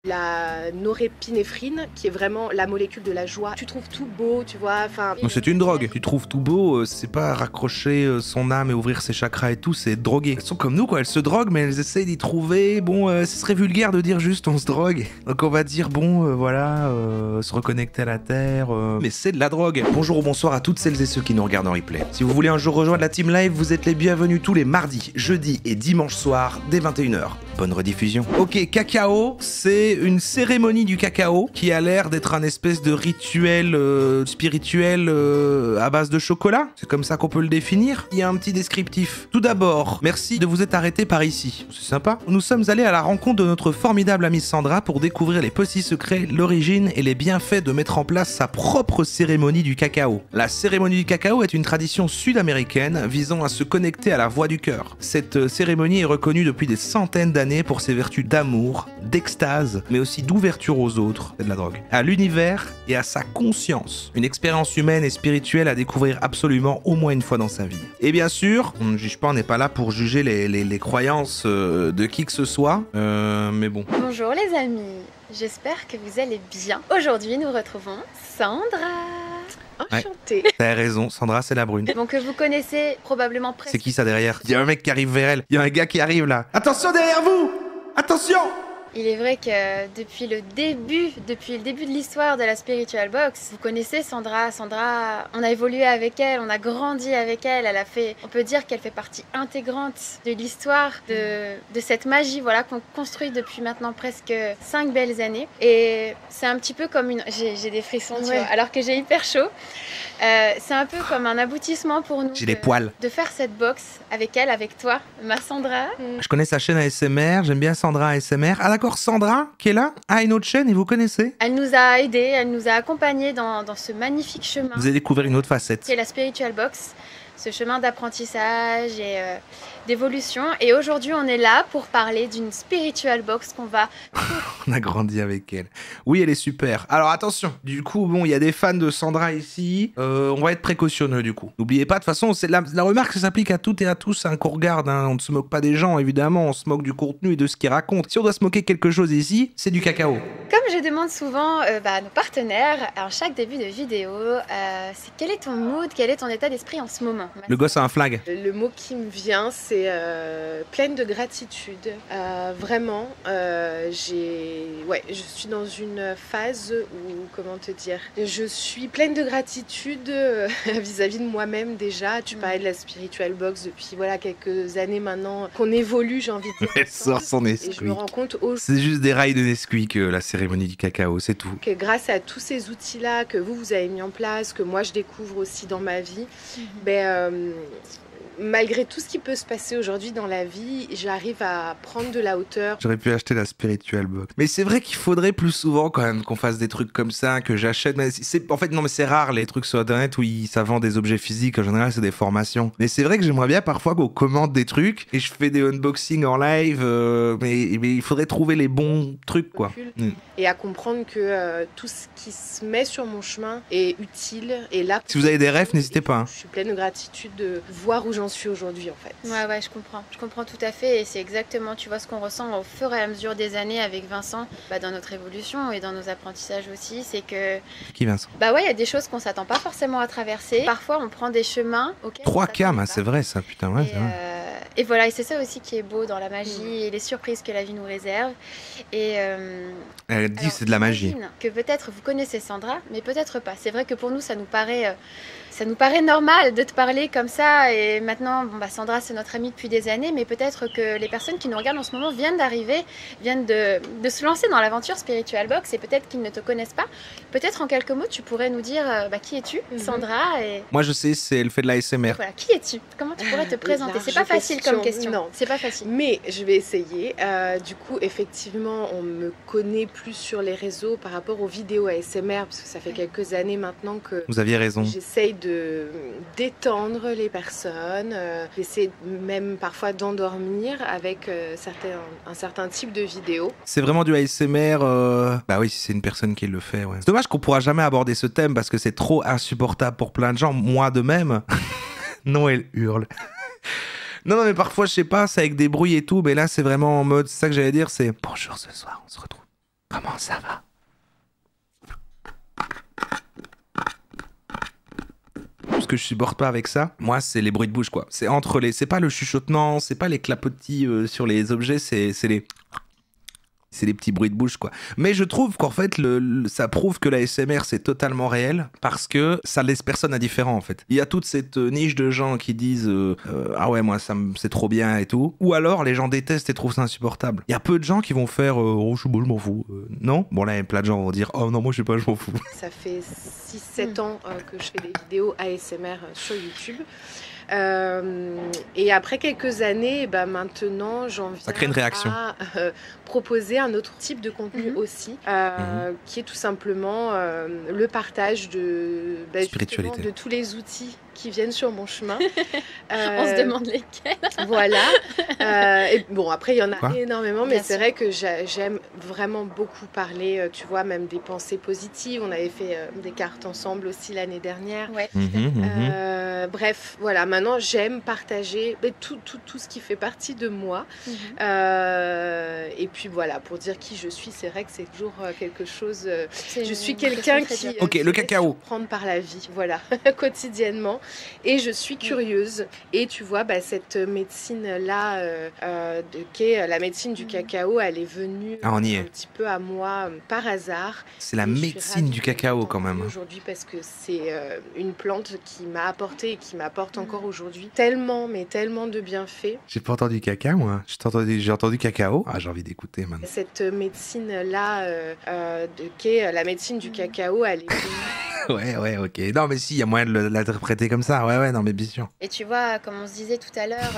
La norépinéphrine, qui est vraiment la molécule de la joie. Tu trouves tout beau, tu vois, enfin... C'est une drogue. Tu trouves tout beau, c'est pas raccrocher son âme et ouvrir ses chakras et tout, c'est droguer. Elles sont comme nous, quoi. Elles se droguent, mais elles essayent d'y trouver. Bon, ce serait vulgaire de dire juste on se drogue. Donc on va dire, bon, voilà, se reconnecter à la terre. Mais c'est de la drogue. Bonjour ou bonsoir à toutes celles et ceux qui nous regardent en replay. Si vous voulez un jour rejoindre la team live, vous êtes les bienvenus tous les mardis, jeudis et dimanches soirs dès 21 h. Bonne rediffusion. Ok, cacao, c'est une cérémonie du cacao qui a l'air d'être un espèce de rituel spirituel à base de chocolat. C'est comme ça qu'on peut le définir. Il y a un petit descriptif. Tout d'abord, merci de vous être arrêté par ici. C'est sympa. Nous sommes allés à la rencontre de notre formidable amie Sandra pour découvrir les petits secrets, l'origine et les bienfaits de mettre en place sa propre cérémonie du cacao. La cérémonie du cacao est une tradition sud-américaine visant à se connecter à la voix du cœur. Cette cérémonie est reconnue depuis des centaines d'années pour ses vertus d'amour, d'extase, mais aussi d'ouverture aux autres, c'est de la drogue, à l'univers et à sa conscience. Une expérience humaine et spirituelle à découvrir absolument au moins une fois dans sa vie. Et bien sûr, on ne juge pas, on n'est pas là pour juger les croyances de qui que ce soit, mais bon. Bonjour les amis, j'espère que vous allez bien. Aujourd'hui, nous retrouvons Sandra. Enchantée. Ouais. T'as raison, Sandra, c'est la brune. Bon, que vous connaissez probablement presque. C'est qui ça derrière? Il y a un mec qui arrive vers elle. Il y a un gars qui arrive là. Attention derrière vous! Attention! Il est vrai que depuis le début de l'histoire de la Spiritual Box, vous connaissez Sandra. Sandra, on a évolué avec elle, on a grandi avec elle. Elle a fait, on peut dire qu'elle fait partie intégrante de l'histoire de cette magie, voilà, qu'on construit depuis maintenant presque 5 belles années. Et c'est un petit peu comme une, j'ai des frissons, tu vois, alors que j'ai hyper chaud. C'est un peu comme un aboutissement pour nous. J'ai les poils. De faire cette box avec elle, avec toi, ma Sandra. Je connais sa chaîne ASMR, j'aime bien Sandra ASMR. Ah d'accord, Sandra, qui est là, a une autre chaîne et vous connaissez? Elle nous a aidés, elle nous a accompagnés dans ce magnifique chemin. Vous avez découvert une autre facette. C'est la Spiritual Box, ce chemin d'apprentissage et d'évolution. Et aujourd'hui, on est là pour parler d'une Spiritual Box qu'on va... On a grandi avec elle. Oui, elle est super. Alors attention, du coup, bon, il y a des fans de Sandra ici. On va être précautionneux du coup. N'oubliez pas, de toute façon, c'est la remarque s'applique à toutes et à tous, hein, qu'on regarde. Hein. On ne se moque pas des gens, évidemment. On se moque du contenu et de ce qu'ils racontent. Si on doit se moquer quelque chose ici, c'est du cacao. Comme je demande souvent à nos partenaires, à chaque début de vidéo, c'est quel est ton mood, quel est ton état d'esprit en ce moment? Le gosse a un flag. Le mot qui me vient, c'est pleine de gratitude. Vraiment, je suis dans une phase où, comment te dire, je suis pleine de gratitude vis-à-vis de moi-même déjà. Tu parlais de la Spiritual Box depuis quelques années maintenant, qu'on évolue, j'ai envie de dire. Elle sort son Nesquik. Et je me rends compte c'est juste des rails de Nesquik, la cérémonie du cacao, c'est tout. Que grâce à tous ces outils-là que vous avez mis en place, que moi je découvre aussi dans ma vie, malgré tout ce qui peut se passer aujourd'hui dans la vie, j'arrive à prendre de la hauteur. J'aurais pu acheter la Spiritual Box. Mais c'est vrai qu'il faudrait plus souvent quand même qu'on fasse des trucs comme ça, que j'achète. En fait, non, mais c'est rare les trucs sur Internet où ça vend des objets physiques. En général, c'est des formations. Mais c'est vrai que j'aimerais bien parfois qu'on commande des trucs et je fais des unboxings en live. Mais il faudrait trouver les bons trucs, quoi. Et à comprendre que tout ce qui se met sur mon chemin est utile. Et là, si vous avez des rêves, n'hésitez pas. Hein. Je suis pleine de gratitude de voir où j'en suis aujourd'hui en fait. Ouais, je comprends tout à fait et c'est exactement, tu vois, ce qu'on ressent au fur et à mesure des années avec Vincent, dans notre évolution et dans nos apprentissages aussi, c'est que... Qui Vincent? Il y a des choses qu'on s'attend pas forcément à traverser. Parfois, on prend des chemins auxquels 3K, c'est vrai ça, putain, ouais, c'est vrai. Et voilà, et c'est ça aussi qui est beau dans la magie et les surprises que la vie nous réserve. Et elle dit c'est de la magie. Que peut-être vous connaissez Sandra, mais peut-être pas. C'est vrai que pour nous, ça nous paraît normal de te parler comme ça. Et maintenant, Sandra, c'est notre amie depuis des années, mais peut-être que les personnes qui nous regardent en ce moment viennent d'arriver, viennent de se lancer dans l'aventure Spiritual Box et peut-être qu'ils ne te connaissent pas. Peut-être en quelques mots, tu pourrais nous dire qui es-tu, Sandra et... Moi, je sais, elle fait de l'ASMR. Voilà, qui es-tu? Comment tu pourrais te présenter? C'est pas facile comme question. Non, c'est pas facile. Mais je vais essayer. Du coup, effectivement, on me connaît plus sur les réseaux par rapport aux vidéos ASMR, parce que ça fait quelques années maintenant que... Vous aviez raison. J'essaye de détendre les personnes, j'essaie même parfois d'endormir avec un certain type de vidéos. C'est vraiment du ASMR, bah oui, si c'est une personne qui le fait, ouais. C'est dommage qu'on pourra jamais aborder ce thème parce que c'est trop insupportable pour plein de gens, moi de même. Non, elle hurle. Non, mais parfois, je sais pas, c'est avec des bruits et tout, mais là, c'est vraiment en mode, c'est ça que j'allais dire, c'est bonjour ce soir, on se retrouve Comment ça va? Ce que je supporte pas avec ça, moi, c'est les bruits de bouche, quoi. C'est entre les... C'est pas le chuchotement, c'est pas les clapotis sur les objets, c'est les... C'est des petits bruits de bouche, quoi. Mais je trouve qu'en fait, ça prouve que la SMR, c'est totalement réel parce que ça laisse personne indifférent, en fait. Il y a toute cette niche de gens qui disent ah ouais, moi, c'est trop bien et tout. Ou alors, les gens détestent et trouvent ça insupportable. Il y a peu de gens qui vont faire oh, je suis beau, je m'en fous. Non. Bon, là, il y a plein de gens qui vont dire oh non, moi, je sais pas, je m'en fous. Ça fait 6-7 ans que je fais des vidéos ASMR sur YouTube. Et après quelques années, bah maintenant j'en viens ça crée une réaction. à proposer un autre type de contenu aussi, qui est tout simplement le partage de, spiritualité, de tous les outils qui viennent sur mon chemin. On se demande lesquels. Voilà. Et bon, après, il y en a énormément, mais Bien c'est sûr. vrai que j'aime vraiment beaucoup parler, tu vois, même des pensées positives. On avait fait des cartes ensemble aussi l'année dernière. Ouais. Bref, voilà, maintenant j'aime partager tout ce qui fait partie de moi. Et puis voilà, pour dire qui je suis, c'est vrai que c'est toujours quelque chose. Je suis quelqu'un qui Ok, le cacao. prendre par la vie, voilà, quotidiennement. Et je suis curieuse. Et tu vois, bah, cette médecine-là, qui est la médecine du cacao, elle est venue on y est. un petit peu à moi par hasard. C'est la Et je suis médecine ravie du cacao, d'en quand même. parler aujourd'hui parce que c'est une plante qui m'a apporté et qui m'apporte encore aujourd'hui tellement, mais tellement de bienfaits. J'ai pas entendu caca, moi. J'ai entendu cacao. Ah, j'ai envie d'écouter maintenant. Cette médecine-là, qui est la médecine du cacao, elle est venue. Ouais, ok. Non, mais si, il y a moyen de l'interpréter comme ça. Ouais, non, mais bien sûr. Et tu vois, comme on se disait tout à l'heure,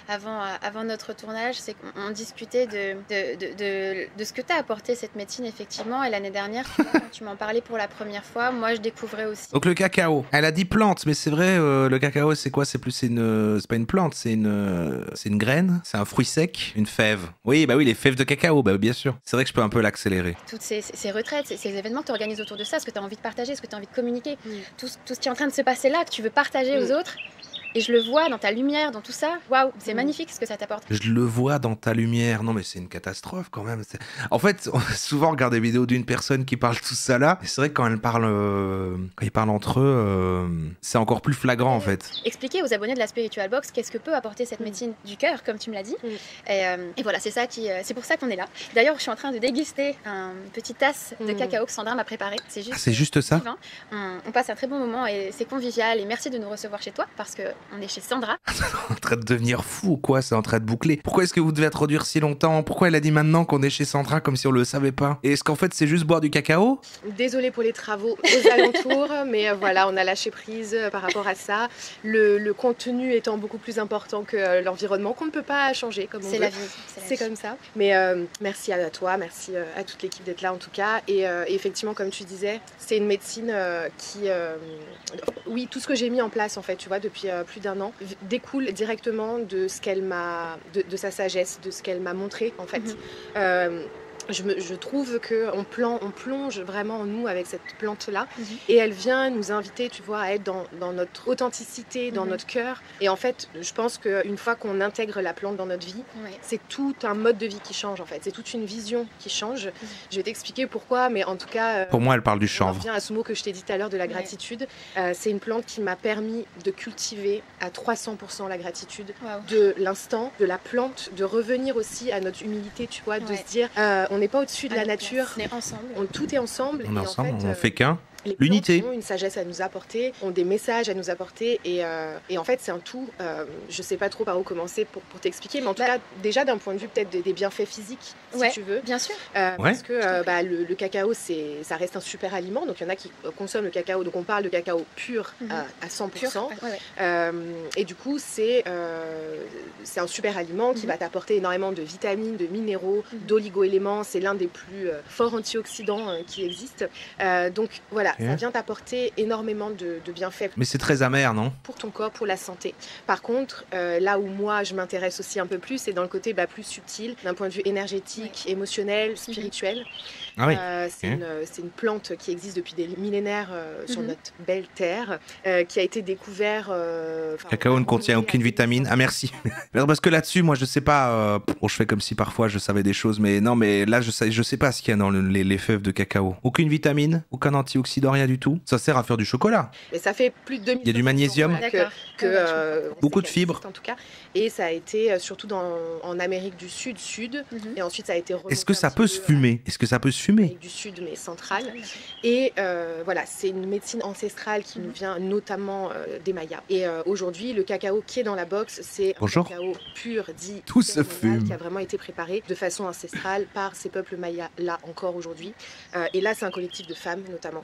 avant notre tournage, c'est qu'on discutait de ce que t'as apporté cette médecine, effectivement. Et l'année dernière, tu vois, quand tu m'en parlais pour la première fois, moi, je découvrais aussi. Donc le cacao. Elle a dit plante, mais c'est vrai, le cacao, c'est quoi? C'est pas une plante, c'est une graine, c'est un fruit sec, une fève. Oui, bah oui, les fèves de cacao, bah bien sûr. C'est vrai que je peux un peu l'accélérer. Toutes ces retraites, ces événements que tu organises autour de ça, ce que tu as envie de partager, ce que tu as envie de communiquer, tout ce qui est en train de se passer là, que tu veux partager aux autres. Et je le vois dans ta lumière, dans tout ça. Waouh, c'est magnifique ce que ça t'apporte. Je le vois dans ta lumière. Non, mais c'est une catastrophe quand même. En fait, on a souvent regardé des vidéos d'une personne qui parle tout ça là. Et c'est vrai que quand ils parlent entre eux, c'est encore plus flagrant en fait. Expliquer aux abonnés de la Spiritual Box qu'est-ce que peut apporter cette médecine du cœur, comme tu me l'as dit. Et voilà, c'est pour ça qu'on est là. D'ailleurs, je suis en train de déguster une petite tasse de cacao que Sandra m'a préparé. C'est juste ça. On passe un très bon moment et c'est convivial. Et merci de nous recevoir chez toi parce que on est chez Sandra. en train de devenir fou ou quoi? C'est en train de boucler. Pourquoi est-ce que vous devez introduire si longtemps? Pourquoi elle a dit maintenant qu'on est chez Sandra comme si on le savait pas? Et est-ce qu'en fait c'est juste boire du cacao? Désolée pour les travaux aux alentours, mais voilà, on a lâché prise par rapport à ça. Le contenu étant beaucoup plus important que l'environnement qu'on ne peut pas changer comme on veut. C'est la vie. C'est comme ça. Mais merci à toi, merci à toute l'équipe d'être là en tout cas. Et effectivement, comme tu disais, c'est une médecine qui... oui, tout ce que j'ai mis en place en fait, tu vois, depuis plus d'un an, découle directement de ce qu'elle m'a... de sa sagesse, de ce qu'elle m'a montré en fait. Je trouve qu'on plonge vraiment en nous avec cette plante-là et elle vient nous inviter, tu vois, à être dans notre authenticité, dans notre cœur. Et en fait, je pense qu'une fois qu'on intègre la plante dans notre vie, c'est tout un mode de vie qui change en fait. C'est toute une vision qui change. Je vais t'expliquer pourquoi, mais en tout cas... Pour moi, elle parle du on chanvre. revient à ce mot que je t'ai dit tout à l'heure de la gratitude. C'est une plante qui m'a permis de cultiver à 300% la gratitude de l'instant, de la plante, de revenir aussi à notre humilité, tu vois, de se dire... on n'est pas au-dessus de la nature. On est ensemble. Tout est ensemble. On est et ensemble, en fait, on fait qu'un. Les l'unité. plantes ont une sagesse à nous apporter, ont des messages à nous apporter et en fait c'est un tout. Je sais pas trop par où commencer pour t'expliquer, mais en tout cas déjà d'un point de vue peut-être des bienfaits physiques, si tu veux. Bien sûr. Parce que le cacao ça reste un super aliment, donc il y en a qui consomment le cacao, donc on parle de cacao pur à 100%. Pur, et du coup c'est un super aliment qui va t'apporter énormément de vitamines, de minéraux, d'oligo-éléments. C'est l'un des plus forts antioxydants qui existent. Donc voilà. Ça vient t'apporter énormément de bienfaits. Mais c'est très amer, non? Pour ton corps, pour la santé. Par contre, là où moi je m'intéresse aussi un peu plus, c'est dans le côté plus subtil, d'un point de vue énergétique, émotionnel, spirituel. Ah oui. C'est une plante qui existe depuis des millénaires sur notre belle terre, qui a été découvert. Cacao ne contient aucune vitamine. Ah merci. Parce que là-dessus, moi je sais pas. Bon, je fais comme si parfois je savais des choses, mais non, mais là je sais pas ce qu'il y a dans les fèves de cacao. Aucune vitamine, aucun antioxydant, rien du tout. Ça sert à faire du chocolat. Et ça fait plus de 2000 Il y a du magnésium. Beaucoup de fibres. En tout cas. Et ça a été surtout en Amérique du Sud, et ensuite ça a été remonté. Est-ce que ça peut se fumer? Est-ce que ça peut se fumer? Amérique du Sud, mais centrale. Et voilà, c'est une médecine ancestrale qui nous vient notamment des Mayas. Et aujourd'hui, le cacao qui est dans la box, c'est un cacao pur, dit tout se fume, qui a vraiment été préparé de façon ancestrale par ces peuples mayas là encore aujourd'hui. Et là, c'est un collectif de femmes notamment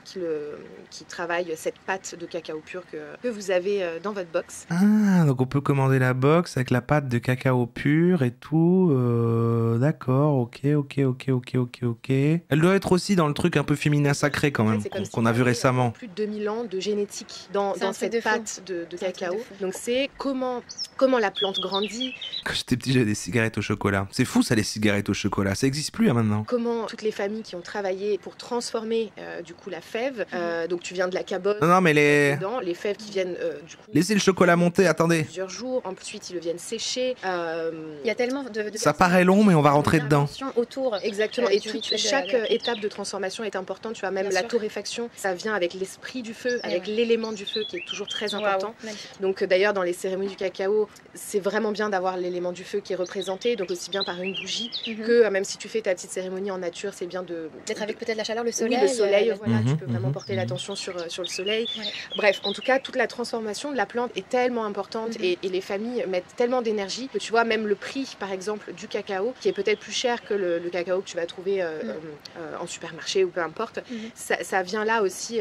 qui travaillent cette pâte de cacao pur que vous avez dans votre box. Ah, donc on peut commander la box avec la pâte de cacao pur et tout. D'accord, ok. Elle doit être aussi dans le truc un peu féminin sacré quand même, qu'on a vu récemment. Plus de 2000 ans de génétique dans cette pâte de cacao. Donc c'est comment la plante grandit. Quand j'étais petit, j'avais des cigarettes au chocolat. C'est fou ça, les cigarettes au chocolat. Ça existe plus maintenant. Comment toutes les familles qui ont travaillé pour transformer du coup la fève. Donc tu viens de la cabosse. Non, mais les fèves qui viennent du coup. Laissez le chocolat monter, attendez. Plusieurs jours. Ensuite ils le viennent sécher. Il y a tellement de ça paraît long, mais on va rentrer dedans. Autour. Exactement. Et chaque étape de transformation est importante. Tu vois, même la torréfaction, ça vient avec l'esprit du feu, avec l'élément du feu qui est toujours très important. Donc d'ailleurs, dans les cérémonies du cacao, c'est vraiment bien d'avoir l'élément du feu qui est représenté, donc aussi bien par une bougie que même si tu fais ta petite cérémonie en nature, c'est bien d'être avec peut-être la chaleur, le soleil. Oui, le soleil, voilà, tu peux vraiment porter l'attention sur le soleil. Bref, en tout cas, toute la transformation de la plante est tellement importante et les familles mettent tellement d'énergie que tu vois, même le prix, par exemple, du cacao, qui est peut-être plus cher que le cacao que tu vas trouver en supermarché ou peu importe, ça vient là aussi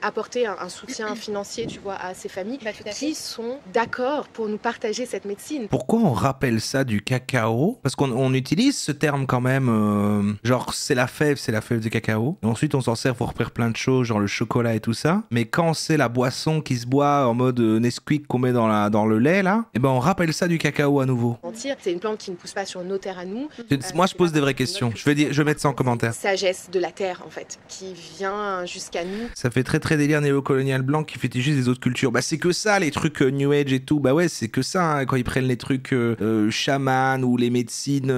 apporter un soutien financier, tu vois, à ces familles qui sont d'accord pour nous partager cette médecine. Pourquoi on rappelle ça du cacao? Parce qu'on utilise ce terme quand même, genre c'est la fève du cacao. Et ensuite on s'en sert pour faire plein de choses, genre le chocolat et tout ça. Mais quand c'est la boisson qui se boit en mode Nesquik qu'on met dans le lait là, et ben on rappelle ça du cacao à nouveau. C'est une plante qui ne pousse pas sur nos terres à nous. Moi je pose des vraies questions. Je vais mettre ça en commentaire. Sagesse de la terre en fait, qui vient jusqu'à nous. Ça fait très délire néocolonial blanc qui fétichise les autres cultures. Bah c'est que ça, les trucs New Age et tout. Bah ouais, c'est que ça hein, quand ils prennent les trucs chaman ou les médecines.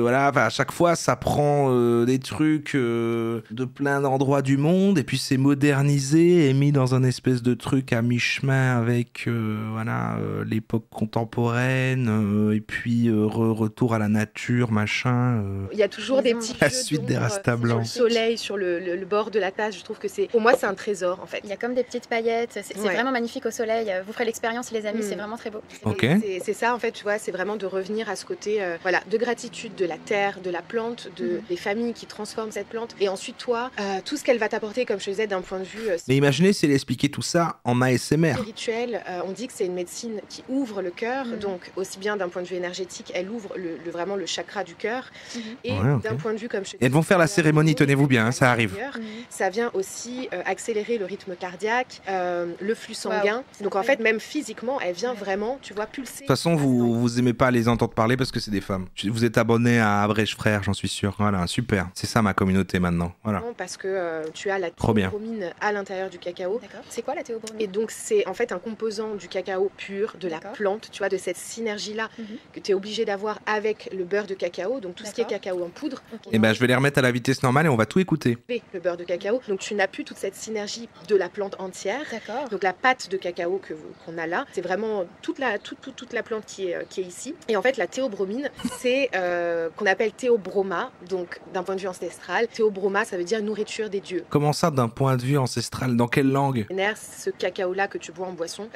Voilà, enfin, à chaque fois ça prend des trucs de plein d'endroits du monde et puis c'est modernisé et mis dans un espèce de truc à mi-chemin avec l'époque contemporaine et puis retour à la nature, machin. Il y a toujours des petits la suite des Rasta blancs. Sur le soleil, sur le bord de la tasse, je trouve que pour moi c'est un trésor en fait. Il y a comme des petites paillettes, c'est vraiment magnifique au soleil. Vous ferez l'expérience les amis, c'est vraiment très beau. C'est ça en fait, tu vois, c'est vraiment de revenir à ce côté de gratitude de la terre, de la plante, des familles qui transforment cette plante et ensuite toi, tout ce qu'elle va t'apporter comme je disais d'un point de vue... Mais imaginez si elle expliquait tout ça en ASMR. Spirituel, on dit que c'est une médecine qui ouvre le cœur, donc aussi bien d'un point de vue énergétique, elle ouvre vraiment le chakra du cœur et d'un point de vue comme je et elles vont faire la cérémonie, tenez-vous bien, hein, ça arrive. Ça vient aussi accélérer le rythme cardiaque, le flux sanguin. Donc en fait, même physiquement, elle vient vraiment, tu vois, pulser. De toute façon, vous aimez pas les entendre parler parce que c'est des femmes. Vous êtes abonné à Abrège Frères, j'en suis sûr. Voilà, super. C'est ça ma communauté maintenant. Voilà. Parce que tu as la théobromine à l'intérieur du cacao. D'accord. C'est quoi la théobromine? Et donc c'est en fait un composant du cacao pur, de la plante, tu vois, de cette synergie-là que tu es obligé d'avoir avec le beurre de cacao, donc tout ce qui est cacao en poudre. Et ben je vais les remettre à la vitesse normale et on va tout écouter. Le beurre de cacao, donc tu n'as plus toute cette synergie de la plante entière. D'accord. Donc la pâte de cacao qu'on a là, c'est vraiment toute la plante qui est ici. Et en fait la théobromine, c'est qu'on appelle théobroma, donc d'un point de vue ancestral. Théobroma, ça veut dire nourriture des dieux. Comment ça d'un point de vue ancestral? Dans quelle langue? Ce cacao-là que tu bois en boisson,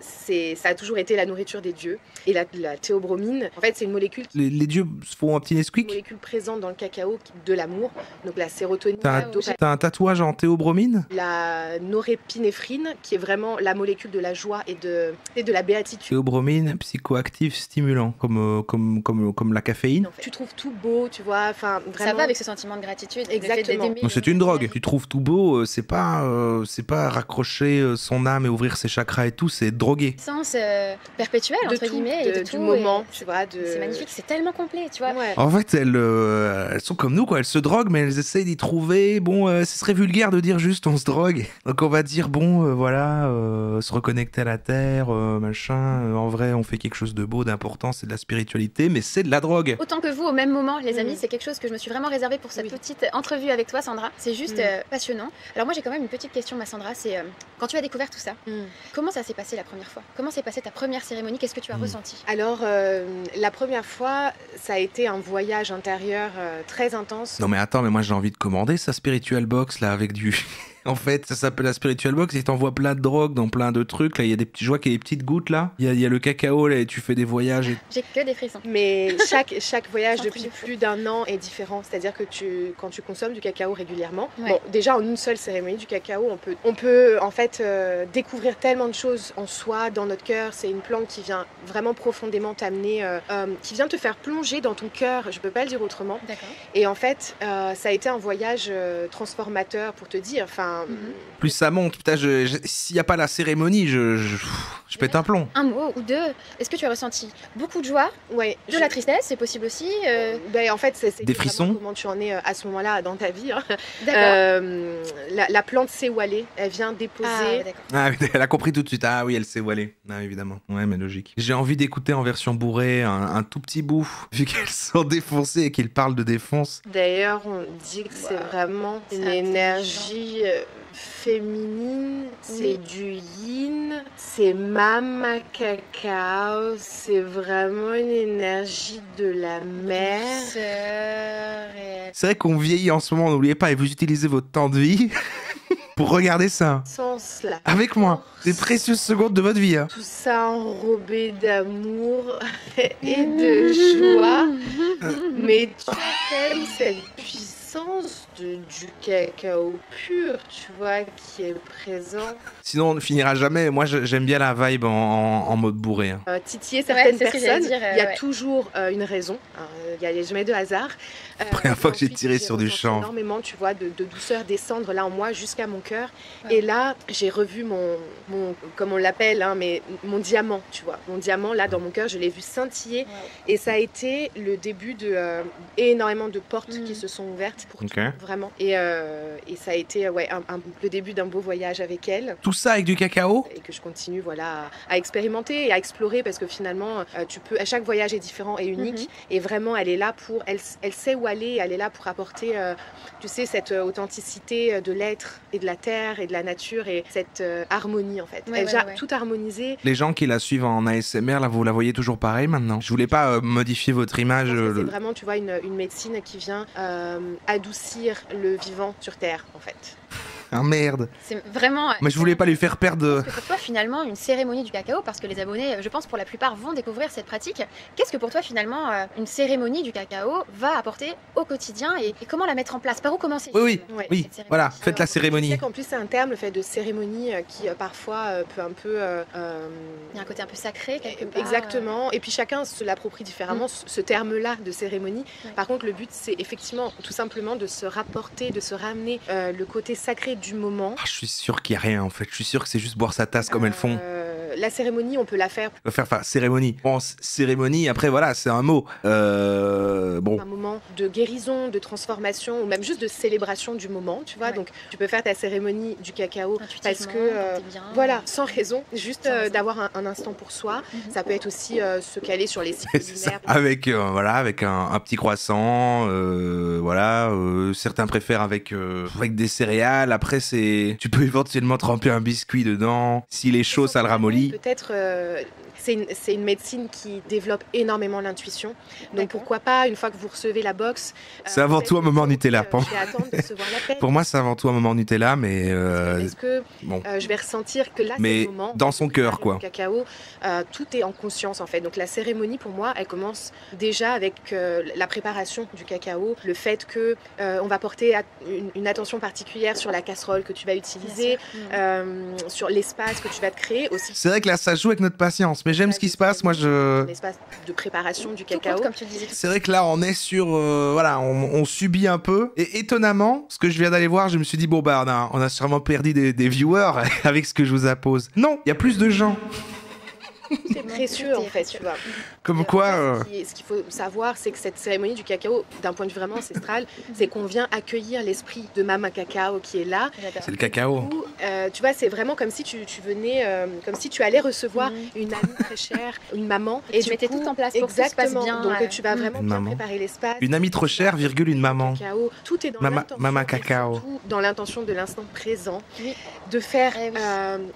ça a toujours été la nourriture des dieux. Et la théobromine, en fait, c'est une molécule... Les dieux font un petit Nesquik? Une molécule présente dans le cacao de l'amour, donc la sérotonine. T'as un tatouage en théobromine? La norépinéphrine, qui est vraiment la molécule de la joie et de la béatitude. Théobromine, psychoactif, stimulant, comme la caféine. En fait, tu trouves tout beau, tu vois, enfin vraiment... Ça va avec ce sentiment de gratitude. Exactement. C'est une drogue. Tu trouves tout beau, c'est pas raccrocher son âme et ouvrir ses chakras et tout, c'est droguer. Sens perpétuel, entre guillemets, et de du tout, moment, tu vois. C'est magnifique, c'est tellement complet, tu vois. En fait, elles sont comme nous, quoi. se droguent, mais elles essayent d'y trouver. Bon, ce serait vulgaire de dire juste on se drogue. Donc on va dire bon, voilà, se reconnecter à la terre, machin. En vrai, on fait quelque chose de beau, d'important, c'est de la spiritualité, mais c'est de la drogue. Autant que vous, au même moment, les amis, c'est quelque chose que je me suis vraiment réservé pour cette petite entrevue avec toi, Sandra. C'est juste passionnant. Alors moi, j'ai quand même une petite question, ma Sandra. C'est quand tu as découvert tout ça, comment ça s'est passé la première fois? Comment s'est passée ta première cérémonie? Qu'est-ce que tu as ressenti? Alors, la première fois, ça a été un voyage intérieur très intense. Non mais attends, mais moi j'ai envie de commander sa spiritual box là avec du... En fait, ça s'appelle la spiritual box et t'envoies plein de drogues dans plein de trucs. Là, il y a des petits, je vois qu'il y a des petites gouttes là. Il y a le cacao là et tu fais des voyages. J'ai que des frissons. Mais chaque voyage depuis plus d'un an est différent. C'est-à-dire que quand tu consommes du cacao régulièrement, bon, déjà en une seule cérémonie du cacao, on peut en fait découvrir tellement de choses en soi, dans notre cœur. C'est une plante qui vient vraiment profondément t'amener, qui vient te faire plonger dans ton cœur. Je peux pas le dire autrement. D'accord. Et en fait, ça a été un voyage transformateur pour te dire. Enfin. Plus ça monte, putain, s'il n'y a pas la cérémonie, je pète un plomb. Un mot ou deux. Est-ce que tu as ressenti beaucoup de joie, de la tristesse, c'est possible aussi Ben, en fait, c'est des frissons. Comment tu en es à ce moment-là dans ta vie. Hein. D'accord. La plante sait où aller. Elle vient déposer. Ah, elle a compris tout de suite. Ah oui, elle sait où aller. Ah, évidemment. Ouais, mais logique. J'ai envie d'écouter en version bourrée un tout petit bout, vu qu'elles sont défoncées et qu'ils parlent de défonce. D'ailleurs, on dit que c'est vraiment une énergie féminine, c'est du yin, c'est mama cacao, c'est vraiment une énergie de la mer. C'est vrai qu'on vieillit en ce moment, n'oubliez pas, et vous utilisez votre temps de vie pour regarder ça. Sans cela. Avec moi, des précieuses secondes de votre vie. Hein. Tout ça enrobé d'amour et de joie. Mais tu aimes cette puissance du cacao pur, tu vois, qui est présent. Sinon, on ne finira jamais. Moi, j'aime bien la vibe en mode bourré. Hein. Titiller certaines personnes, il y a toujours une raison. Il n'y a jamais de hasard. Première fois que j'ai tiré sur du chanvre. Énormément, tu vois, de douceur descendre là en moi jusqu'à mon cœur. Et là, j'ai revu mon comme on l'appelle, hein, mais mon diamant, tu vois. Mon diamant, là, dans mon cœur, je l'ai vu scintiller. Et ça a été le début de énormément de portes qui se sont ouvertes pour tout, vraiment. Et ça a été le début d'un beau voyage avec elle. Tout ça avec du cacao? Et que je continue, voilà, à expérimenter et à explorer parce que finalement, à chaque voyage est différent et unique. Et vraiment, elle est là elle sait où aller. Elle est là pour apporter, tu sais, cette authenticité de l'être et de la terre et de la nature et cette harmonie en fait. Elle a tout harmonisé. Les gens qui la suivent en ASMR, là, vous la voyez toujours pareil maintenant? Je voulais pas modifier votre image. C'est vraiment, tu vois, une médecine qui vient adoucir le vivant sur terre en fait. Ah merde. C'est vraiment... Mais je voulais pas lui faire perdre... Qu'est-ce que pour toi finalement une cérémonie du cacao, parce que les abonnés, je pense pour la plupart, vont découvrir cette pratique. Qu'est-ce que pour toi finalement une cérémonie du cacao va apporter au quotidien et comment la mettre en place? Par où commencer? Oui, voilà, faites la cérémonie. Tu sais qu'en plus c'est un terme, le fait de cérémonie, qui parfois peut un peu... Il y a un côté un peu sacré quelque part. Exactement, et puis chacun se l'approprie différemment, ce terme-là de cérémonie. Par contre le but c'est effectivement tout simplement de se rapporter, de se ramener le côté sacré du moment. Je suis sûr qu'il n'y a rien en fait, je suis sûr que c'est juste boire sa tasse comme elles font. La cérémonie, on peut la faire. Cérémonie. Bon, cérémonie, après voilà, c'est un mot. Bon. Un moment de guérison, de transformation, ou même juste de célébration du moment, tu vois. Donc tu peux faire ta cérémonie du cacao parce que, voilà, sans raison, juste d'avoir un instant pour soi. Ça peut être aussi se caler sur les cycles lunaires. Avec, avec un petit croissant, certains préfèrent avec des céréales. Après, tu peux éventuellement tremper un biscuit dedans. S'il est chaud, ça le ramollit. Peut-être c'est une médecine qui développe énormément l'intuition. Donc pourquoi pas, une fois que vous recevez la box... c'est avant tout un moment Nutella. Pour moi, c'est avant tout un moment Nutella, mais... Est-ce que je vais ressentir que là, c'est le moment... dans son cœur, quoi. Le cacao, tout est en conscience, en fait. Donc la cérémonie, pour moi, elle commence déjà avec la préparation du cacao, le fait que on va porter une attention particulière sur la casserole que tu vas utiliser, sur l'espace que tu vas te créer aussi. C'est vrai que là, ça joue avec notre patience, mais j'aime ce qui se passe. Moi, l'espace de préparation du cacao. Comme tu disais. C'est vrai que là, on est sur... on subit un peu. Et étonnamment, ce que je viens d'aller voir, je me suis dit, bon, on a sûrement perdu des viewers avec ce que je vous appose. Non, il y a plus de gens C'est précieux en fait, tu vois. Comme quoi... Ce qu'il faut savoir, c'est que cette cérémonie du cacao, d'un point de vue vraiment ancestral, c'est qu'on vient accueillir l'esprit de Mama Cacao qui est là. C'est le cacao. Du coup, tu vois, c'est vraiment comme si tu venais, comme si tu allais recevoir une amie très chère, une maman. Et tu mettais tout en place pour que ça se passe bien. Donc tu vas vraiment bien préparer l'espace. Une amie trop chère, virgule, une maman. Cacao. Tout est dans l'intention. Mama Cacao. Tout dans l'intention de l'instant présent. Oui. De faire...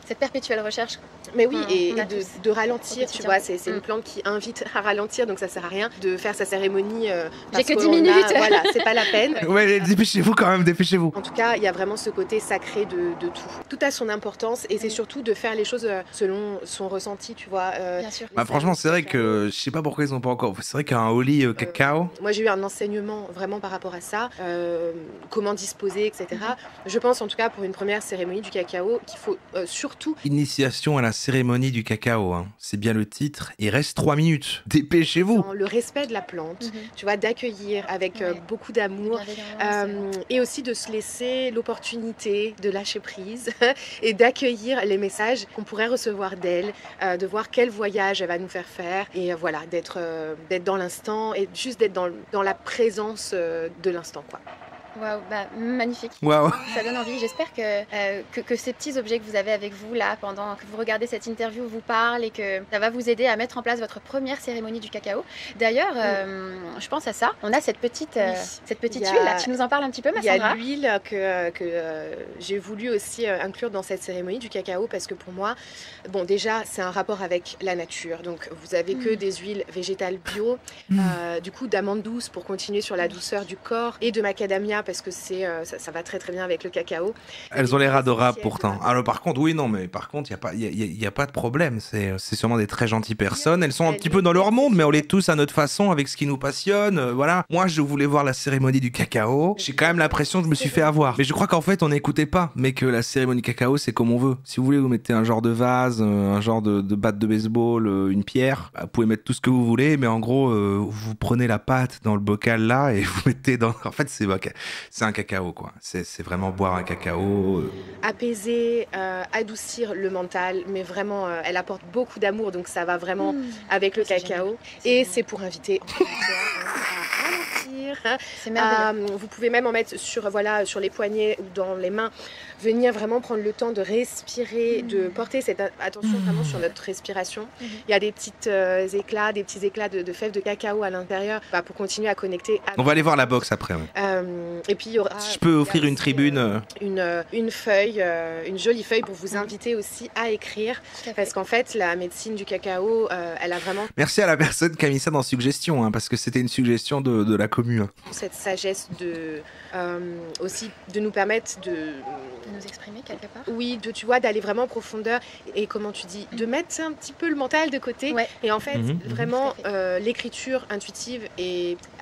cette perpétuelle recherche. Mais oui, et de ralentir, tu vois, c'est une plante qui invite à ralentir, donc ça sert à rien de faire sa cérémonie. J'ai que 10 minutes. Voilà, c'est pas la peine. Ouais, dépêchez-vous quand même, dépêchez-vous. En tout cas, il y a vraiment ce côté sacré de tout. Tout a son importance et c'est surtout de faire les choses selon son ressenti, tu vois. Bien sûr. Bah, franchement, c'est vrai que je sais pas pourquoi ils ont pas encore. C'est vrai qu'un Oli cacao. Moi, j'ai eu un enseignement vraiment par rapport à ça, comment disposer, etc. Je pense en tout cas pour une première cérémonie du cacao qu'il faut surtout. Initiation à la cérémonie du cacao, hein. C'est bien le titre. Il reste 3 minutes. Dépêchez-vous. Le respect de la plante, tu vois, d'accueillir avec beaucoup d'amour et aussi de se laisser l'opportunité de lâcher prise et d'accueillir les messages qu'on pourrait recevoir d'elle, de voir quel voyage elle va nous faire et voilà, d'être dans l'instant et juste d'être dans la présence de l'instant, quoi. Waouh, bah, magnifique. Waouh. Ça donne envie. J'espère que ces petits objets que vous avez avec vous là, pendant que vous regardez cette interview, vous parlent et que ça va vous aider à mettre en place votre première cérémonie du cacao. D'ailleurs, je pense à ça. On a cette petite huile là. Tu nous en parles un petit peu, ma Sandra? Il y a l'huile que j'ai voulu aussi inclure dans cette cérémonie du cacao parce que pour moi, bon, déjà, c'est un rapport avec la nature. Donc, vous avez que des huiles végétales bio, du coup, d'amandes douces pour continuer sur la douceur du corps et de macadamia parce que ça va très très bien avec le cacao. Elles ont l'air adorables pourtant. Alors par contre, oui, non, mais par contre, il y a pas de problème. C'est sûrement des très gentilles personnes. Elles sont un petit peu dans leur monde, mais on est tous à notre façon avec ce qui nous passionne. Voilà. Moi, je voulais voir la cérémonie du cacao. J'ai quand même l'impression que je me suis fait avoir. Mais je crois qu'en fait, on n'écoutait pas. Mais que la cérémonie cacao, c'est comme on veut. Si vous voulez, vous mettez un genre de vase, un genre de batte de baseball, une pierre. Vous pouvez mettre tout ce que vous voulez, mais en gros, vous prenez la pâte dans le bocal là et vous mettez dans. En fait, c'est un cacao, quoi. C'est vraiment boire un cacao. Apaiser, adoucir le mental, mais vraiment, elle apporte beaucoup d'amour, donc ça va vraiment avec le cacao. Et c'est pour inviter à ralentir. C'est merveilleux. Vous pouvez même en mettre sur les poignets ou dans les mains. Venir vraiment prendre le temps de respirer, de porter cette attention vraiment sur notre respiration. Il y a des petits éclats de fèves de cacao à l'intérieur pour continuer à connecter. On va aller voir la box après. Ouais. Et puis il y aura. Si je peux offrir une tribune. Une feuille, une jolie feuille pour vous inviter aussi à écrire. Parce qu'en fait, la médecine du cacao, elle a vraiment. Merci à la personne qui a mis ça dans suggestion, hein, parce que c'était une suggestion de la commune. Cette sagesse aussi de nous permettre de nous exprimer quelque part. Oui, tu vois, d'aller vraiment en profondeur et comment tu dis, de mettre un petit peu le mental de côté. Ouais. Et en fait, vraiment, l'écriture intuitive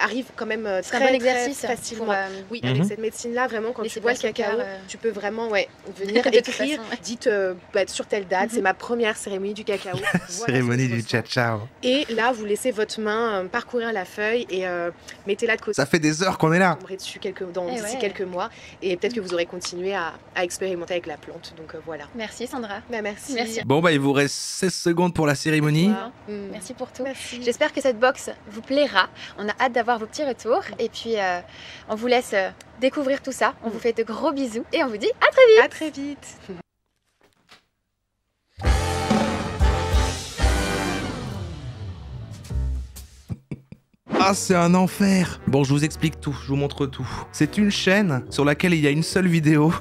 arrive quand même très, bon exercice très facilement. Oui, avec cette médecine-là, vraiment, quand tu bois le cacao, tu peux vraiment venir écrire. Dites sur telle date, c'est ma première cérémonie du cacao. Cérémonie du ciao. Et là, vous laissez votre main parcourir la feuille et mettez-la de côté. Ça fait des heures qu'on est là. Vous tomberez dessus d'ici quelques mois et peut-être que vous aurez continué à expérimenter avec la plante. Donc voilà. Merci Sandra. Merci. Bon, il vous reste 16 secondes pour la cérémonie. Merci pour tout. Merci. J'espère que cette box vous plaira. On a hâte d'avoir vos petits retours. Et puis, on vous laisse découvrir tout ça. On vous fait de gros bisous et on vous dit à très vite. À très vite. Ah, c'est un enfer. Bon, je vous explique tout, je vous montre tout. C'est une chaîne sur laquelle il y a une seule vidéo.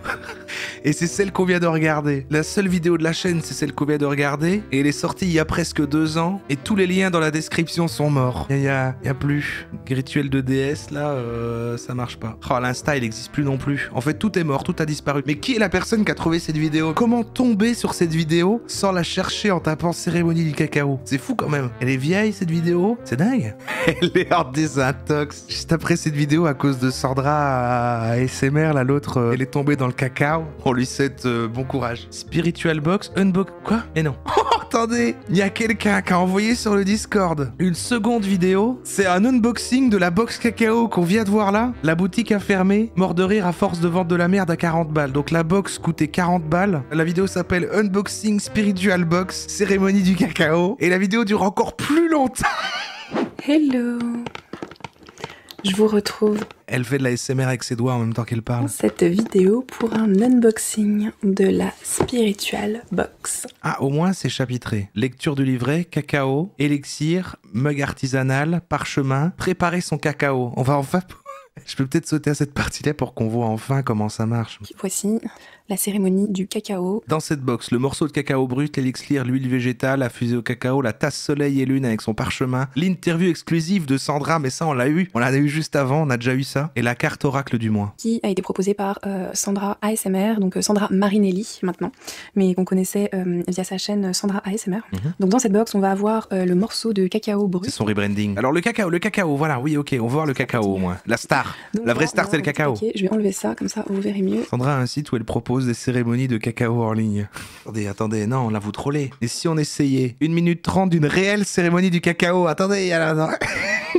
Et c'est celle qu'on vient de regarder. La seule vidéo de la chaîne, c'est celle qu'on vient de regarder. Et elle est sortie il y a presque 2 ans. Et tous les liens dans la description sont morts. Il y a plus. Rituel de DS, là, ça marche pas. Oh, l'Insta, il existe plus non plus. En fait, tout est mort, tout a disparu. Mais qui est la personne qui a trouvé cette vidéo? Comment tomber sur cette vidéo sans la chercher en tapant cérémonie du cacao? C'est fou quand même. Elle est vieille, cette vidéo. C'est dingue. Elle est hors désintox. Juste après cette vidéo, à cause de Sandra ASMR, là, l'autre, elle est tombée dans le cacao. On lui souhaite bon courage. Spiritual Box, Unbox... Quoi? Mais non. Oh, Attendez, il y a quelqu'un qui a envoyé sur le Discord une seconde vidéo. C'est un unboxing de la box cacao qu'on vient de voir là. La boutique a fermé, mort de rire à force de vendre de la merde à 40 balles. Donc la box coûtait 40 balles. La vidéo s'appelle Unboxing Spiritual Box, cérémonie du cacao. Et la vidéo dure encore plus longtemps. Hello, je vous retrouve Elle fait de la SMR avec ses doigts en même temps qu'elle parle. dans cette vidéo pour un unboxing de la Spiritual Box. Ah, au moins c'est chapitré. Lecture du livret, cacao, élixir, mug artisanal, parchemin, préparer son cacao. On va enfin... Je peux peut-être sauter à cette partie-là pour qu'on voit enfin comment ça marche. Voici la cérémonie du cacao. Dans cette box, le morceau de cacao brut, l'élixir, l'huile végétale, la fusée au cacao, la tasse soleil et lune avec son parchemin, l'interview exclusive de Sandra, mais ça on l'a eu. On l'a eu juste avant, on a déjà eu ça. Et la carte oracle du mois. Qui a été proposée par Sandra ASMR, donc Sandra Marinelli maintenant, mais qu'on connaissait via sa chaîne Sandra ASMR. Donc dans cette box, on va avoir le morceau de cacao C'est brut. son rebranding. Alors le cacao, voilà, oui, ok, on va voir le cacao au moins. La star, Donc, la vraie là, star on c'est le va cacao. attaquer. Je vais enlever ça, comme ça vous verrez mieux. Sandra a un site où elle propose des cérémonies de cacao en ligne. Attendez, non, là vous trollez. Et si on essayait 1 minute 30 d'une réelle cérémonie du cacao? Attendez, alors...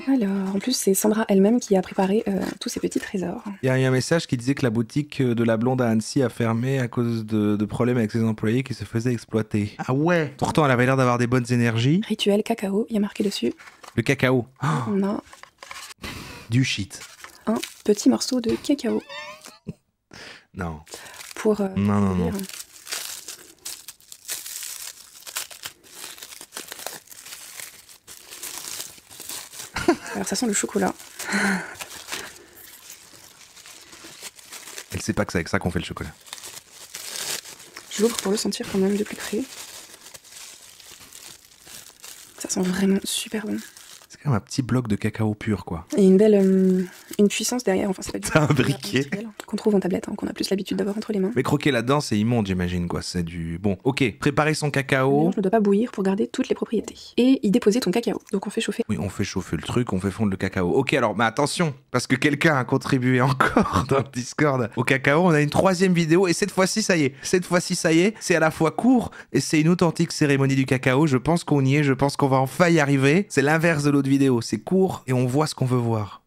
Alors, en plus, c'est Sandra elle-même qui a préparé tous ces petits trésors. Il y a eu un message qui disait que la boutique de la blonde à Annecy a fermé à cause de problèmes avec ses employés qui se faisaient exploiter. Ah ouais. Pourtant, elle avait l'air d'avoir des bonnes énergies. Rituel cacao, il y a marqué dessus. Le cacao. Oh, On a du shit. un petit morceau de cacao Non. pour Non. lire. Alors ça sent le chocolat. Elle sait pas que c'est avec ça qu'on fait le chocolat. Je l'ouvre pour le sentir quand même de plus près. Ça sent vraiment super bon. C'est quand même un petit bloc de cacao pur, quoi. Et une belle une puissance derrière. Enfin, c'est pas du T'as un tout briquet. naturel, qu'on trouve en tablette, hein, qu'on a plus l'habitude d'avoir entre les mains. Mais croquer là-dedans, c'est immonde, j'imagine, quoi. C'est du... Bon, ok. Préparer son Le cacao. mélange ne doit pas bouillir pour garder toutes les propriétés. Et y déposer ton cacao. Donc on fait chauffer. Oui, on fait chauffer le truc, on fait fondre le cacao. Ok, alors, mais attention, parce que quelqu'un a contribué encore dans le Discord au cacao. On a une 3e vidéo, et cette fois-ci, ça y est. Cette fois-ci, ça y est. C'est à la fois court, et c'est une authentique cérémonie du cacao. Je pense qu'on y est, je pense qu'on va enfin y arriver. C'est l'inverse de l'autre vidéo. C'est court, et on voit ce qu'on veut voir.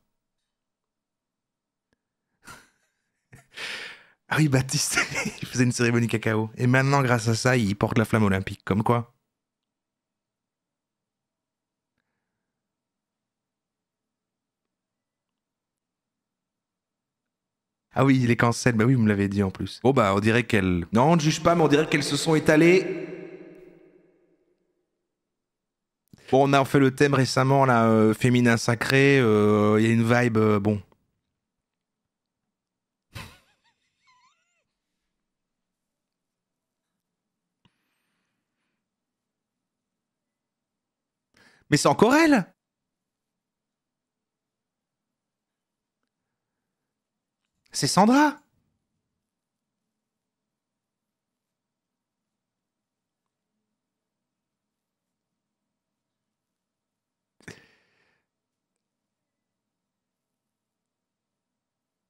Ah oui, Baptiste, il faisait une cérémonie cacao. Et maintenant, grâce à ça, il porte la flamme olympique. Comme quoi. Ah oui, il est cancel. Bah oui, vous me l'avez dit en plus. Bon bah, on dirait qu'elles... Non, on ne juge pas, mais on dirait qu'elles se sont étalées. Bon, on a fait le thème récemment, là, féminin sacré. Il y a une vibe, bon... Mais c'est encore elle! C'est Sandra!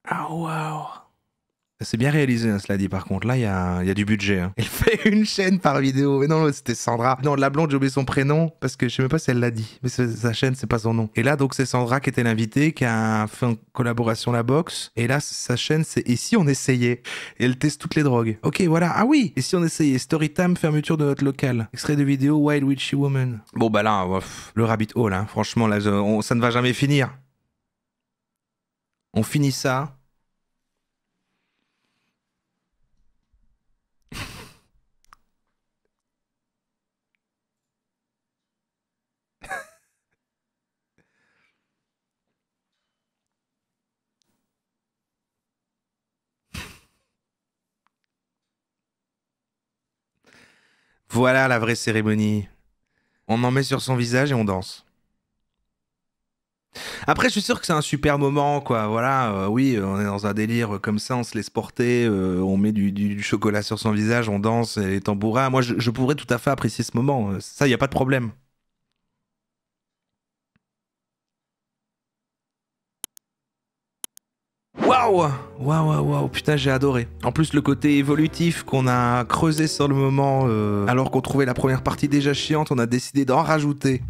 Ah waouh! C'est bien réalisé, hein, cela dit. Par contre, là, il y a du budget. Hein. Elle fait une chaîne par vidéo. Mais non, c'était Sandra. Non, la blonde, j'ai oublié son prénom parce que je sais même pas si elle l'a dit. Mais sa chaîne, c'est pas son nom. Et là, donc, c'est Sandra qui était l'invitée, qui a fait une collaboration la box. Et là, sa chaîne, c'est Et si on essayait? Et elle teste toutes les drogues. Ok, voilà. Ah oui! Et si on essayait? Storytime, fermeture de notre local. Extrait de vidéo Wild Witchy Woman. Bon, bah là, le rabbit hole, hein. Franchement, là, ça ne va jamais finir. On finit ça. Voilà la vraie cérémonie. On en met sur son visage et on danse. Après, je suis sûr que c'est un super moment, quoi. Voilà, oui, on est dans un délire comme ça, on se laisse porter, on met du chocolat sur son visage, on danse, et les tambourins. Moi, je pourrais tout à fait apprécier ce moment. Ça, y a pas de problème. Waouh, putain, j'ai adoré. En plus, le côté évolutif qu'on a creusé sur le moment, alors qu'on trouvait la première partie déjà chiante, on a décidé d'en rajouter.